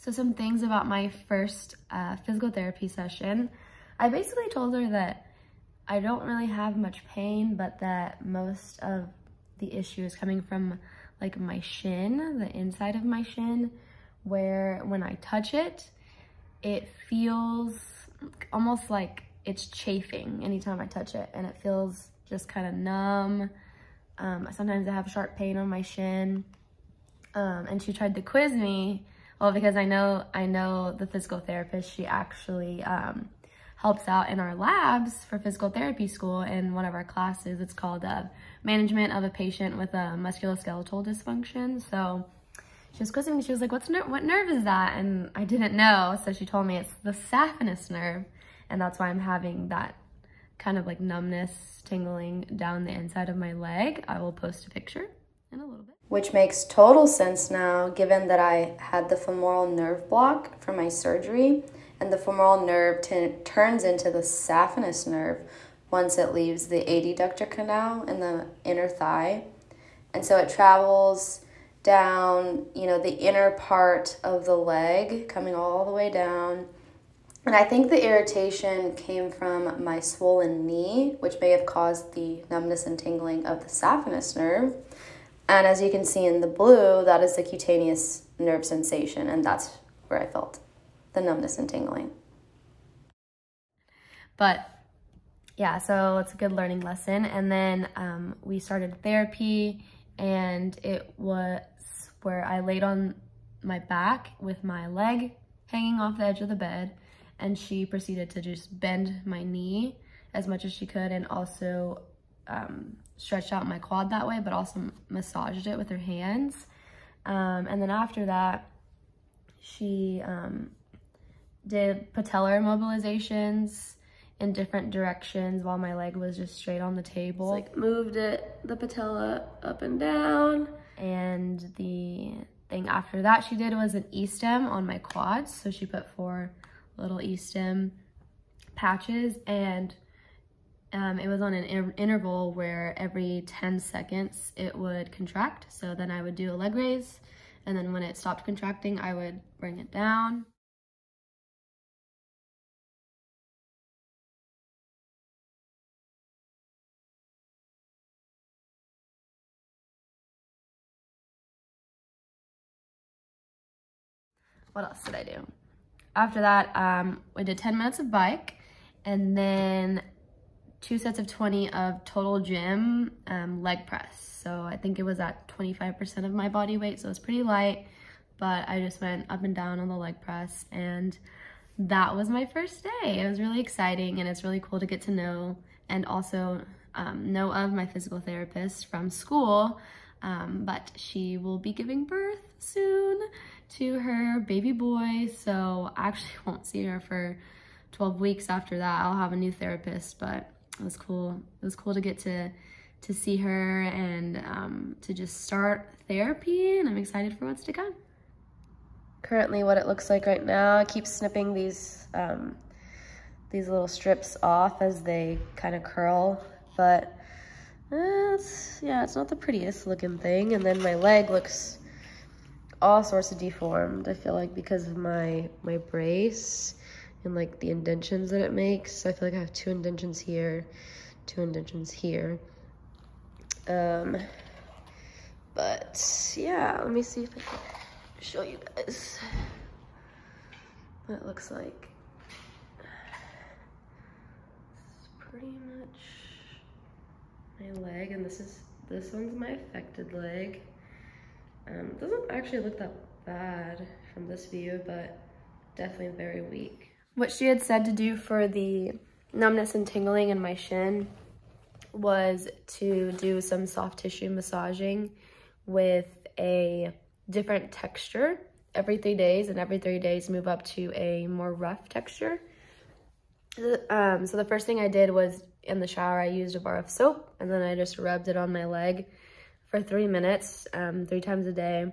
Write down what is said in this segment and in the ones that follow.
So some things about my first physical therapy session. I basically told her that I don't really have much pain, but that most of the issue is coming from like my shin, the inside of my shin, where when I touch it, it feels almost like it's chafing anytime I touch it, and it feels just kind of numb. Sometimes I have sharp pain on my shin. And she tried to quiz me, well, because I know the physical therapist. She actually helps out in our labs for physical therapy school in one of our classes. It's called Management of a Patient with a Musculoskeletal Dysfunction. So she was quizzing me. She was like, what nerve is that? And I didn't know. So she told me it's the saphenous nerve. And that's why I'm having that kind of like numbness, tingling down the inside of my leg. I will post a picture in a little bit. Which makes total sense now, given that I had the femoral nerve block from my surgery. And the femoral nerve turns into the saphenous nerve once it leaves the adductor canal in the inner thigh. And so it travels down, the inner part of the leg, coming all the way down. And I think the irritation came from my swollen knee, which may have caused the numbness and tingling of the saphenous nerve. And as you can see in the blue, that is the cutaneous nerve sensation, and that's where I felt the numbness and tingling. But yeah, so it's a good learning lesson. And then we started therapy, and it was where I laid on my back with my leg hanging off the edge of the bed, and she proceeded to just bend my knee as much as she could, and also stretched out my quad that way, but also massaged it with her hands. And then after that, she did patellar mobilizations in different directions while my leg was just straight on the table. Like moved the patella up and down. And the thing after that she did was an E-stem on my quads. So she put 4 little E-stem patches, and it was on an interval where every 10 seconds it would contract. So then I would do a leg raise, and then when it stopped contracting, I would bring it down. What else did I do? After that, we did 10 minutes of bike, and then 2 sets of 20 of total gym leg press. So I think it was at 25% of my body weight, so it's pretty light, but I just went up and down on the leg press, and that was my first day. It was really exciting, and it's really cool to get to know and also know of my physical therapist from school, but she will be giving birth soon to her baby boy, so I actually won't see her for 12 weeks after that. I'll have a new therapist, but it was cool. It was cool to get to see her and to just start therapy, and I'm excited for what's to come. Currently what it looks like right now, I keep snipping these little strips off as they kind of curl, but it's not the prettiest looking thing. And then my leg looks all sorts of deformed, I feel like, because of my brace and like the indentions that it makes. So I feel like I have 2 indentions here, 2 indentions here. But yeah, let me see if I can show you guys what it looks like. It's pretty much my leg, and this one's my affected leg. It doesn't actually look that bad from this view, but definitely very weak. What she had said to do for the numbness and tingling in my shin was to do some soft tissue massaging with a different texture every 3 days, and every 3 days move up to a more rough texture. So the first thing I did was in the shower, I used a bar of soap, and then I just rubbed it on my leg for 3 minutes, 3 times a day.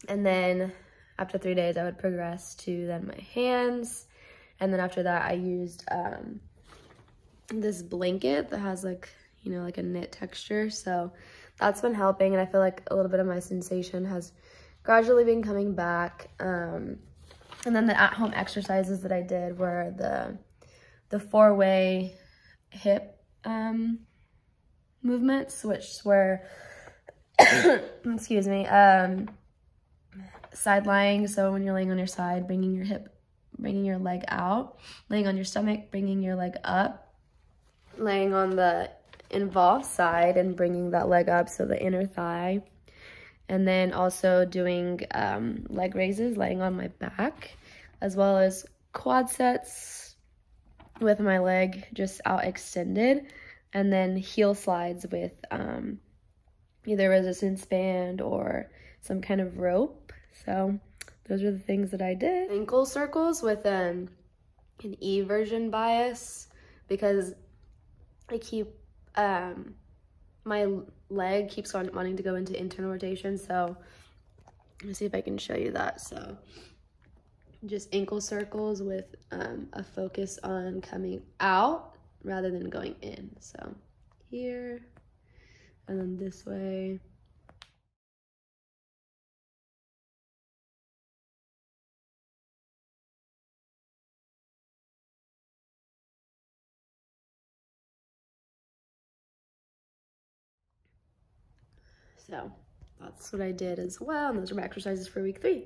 And then after 3 days, I would progress to then my hands. And then after that, I used this blanket that has like a knit texture. So that's been helping, and I feel like a little bit of my sensation has gradually been coming back. And then the at-home exercises that I did were the four-way hip movements, which were, excuse me, side lying. So when you're laying on your side, bringing your leg out, laying on your stomach, bringing your leg up, laying on the involved side and bringing that leg up, so the inner thigh. And then also doing leg raises, laying on my back, as well as quad sets with my leg just out extended, and then heel slides with either resistance band or some kind of rope. So those are the things that I did. Ankle circles with an eversion bias, because I keep my leg keeps on wanting to go into internal rotation. So let me see if I can show you that. So just ankle circles with a focus on coming out rather than going in. So here, and then this way. So that's what I did as well, and those are my exercises for week 3.